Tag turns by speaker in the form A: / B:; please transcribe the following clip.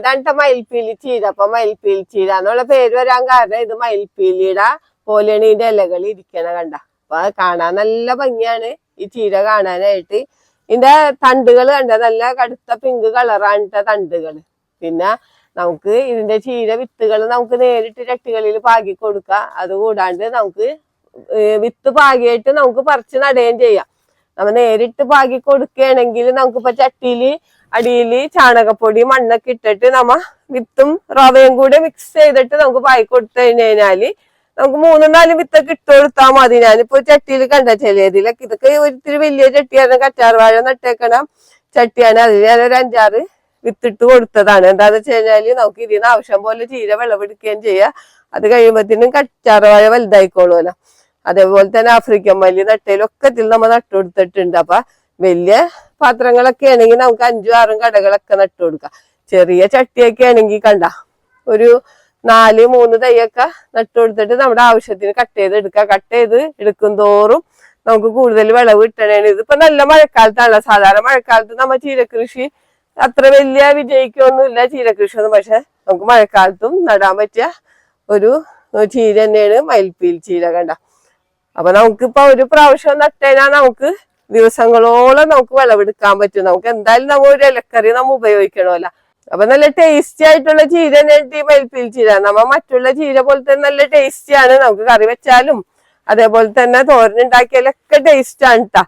A: ഇതാണ് മയിൽപ്പീലി ചീര. അപ്പൊ മയിൽപ്പീലി ചീര എന്നുള്ള പേര് വരാൻ കാരണം ഇത് മയിൽപ്പീലിയുടെ പോലെയാണ് ഇതിന്റെ ഇലകൾ ഇരിക്കണ കണ്ട. അപ്പൊ കാണാൻ നല്ല ഭംഗിയാണ് ഈ ചീര കാണാനായിട്ട്. ഇതിന്റെ തണ്ടുകൾ കണ്ട നല്ല കടുത്ത പിങ്ക് കളറാണ് തണ്ടുകള്. പിന്നെ നമുക്ക് ഇതിന്റെ ചീര വിത്തുകൾ നമുക്ക് നേരിട്ട് ചട്ടികളിൽ പാകി കൊടുക്കാം. അതുകൂടാണ്ട് നമുക്ക് വിത്ത് പാകിയിട്ട് നമുക്ക് പറിച്ച് നടുകയും ചെയ്യാം. നമ്മ നേരിട്ട് പാകി കൊടുക്കുകയാണെങ്കിൽ നമുക്കിപ്പോ ചട്ടിയില് അടിയില് ചാണകപ്പൊടി മണ്ണൊക്കെ ഇട്ടിട്ട് നമ്മ വിത്തും റവയും കൂടെ മിക്സ് ചെയ്തിട്ട് നമുക്ക് പാകി കൊടുത്തു കഴിഞ്ഞാല് നമുക്ക് 3-4 വിത്തൊക്കെ ഇട്ട് കൊടുത്താൽ മതി. ഞാനിപ്പോ ചട്ടിയിൽ കണ്ട ചിലതിലൊക്കെ ഇതൊക്കെ ഒത്തിരി വലിയ ചട്ടിയാണ്, കറ്റാർവാഴ നട്ടേക്കണ ചട്ടിയാണ്. അതിൽ ഞാനൊരു 5-6 വിത്തിട്ട് കൊടുത്തതാണ്. എന്താന്ന് വെച്ച് കഴിഞ്ഞാല് നമുക്ക് ഇതിന് ആവശ്യം പോലെ ചീര വിളവെടുക്കുകയും ചെയ്യാം. അത് കഴിയുമ്പോഴത്തേനും കറ്റാർവാഴ വലുതായിക്കോളുമല്ലോ. അതേപോലെ തന്നെ ആഫ്രിക്കൻ മല്ലി നട്ടയിലൊക്കെ നമ്മൾ നട്ടുകൊടുത്തിട്ടുണ്ട്. അപ്പൊ വലിയ പാത്രങ്ങളൊക്കെ ആണെങ്കിൽ നമുക്ക് 5-6 കടകളൊക്കെ നട്ടുകൊടുക്കാം. ചെറിയ ചട്ടിയൊക്കെ ആണെങ്കിൽ കണ്ട ഒരു 4-3 തൈയൊക്കെ നട്ടുകൊടുത്തിട്ട് നമ്മുടെ ആവശ്യത്തിന് കട്ട് ചെയ്ത് എടുക്കാം. കട്ട് ചെയ്ത് എടുക്കും തോറും നമുക്ക് കൂടുതൽ വിളവ് കിട്ടണേണ്. ഇതിപ്പോ നല്ല മഴക്കാലത്താണല്ലോ. സാധാരണ മഴക്കാലത്ത് നമ്മ ചീരകൃഷി അത്ര വലിയ വിജയിക്കൊന്നുമില്ല ചീരകൃഷി ഒന്നും. പക്ഷെ നമുക്ക് മഴക്കാലത്തും നടാൻ പറ്റിയ ഒരു ചീര തന്നെയാണ് മയിൽപ്പീലി ചീര കണ്ട. അപ്പൊ നമുക്കിപ്പോ ഒരു പ്രാവശ്യം നട്ടേനാ നമുക്ക് ദിവസങ്ങളോളം നമുക്ക് വിളവെടുക്കാൻ പറ്റും. നമുക്ക് എന്തായാലും നമ്മ ഒരു ഇലക്കറി നമ്മ ഉപയോഗിക്കണമല്ലോ. അപ്പൊ നല്ല ടേസ്റ്റി ആയിട്ടുള്ള ചീര തന്നെയാണ് ഈ മയിൽപ്പീലി ചീര. നമ്മ മറ്റുള്ള ചീര പോലെ തന്നെ നല്ല ടേസ്റ്റിയാണ്. നമുക്ക് കറി വെച്ചാലും അതേപോലെ തന്നെ തോരനുണ്ടാക്കിയാലൊക്കെ ടേസ്റ്റ് ആണ് കേട്ടാ.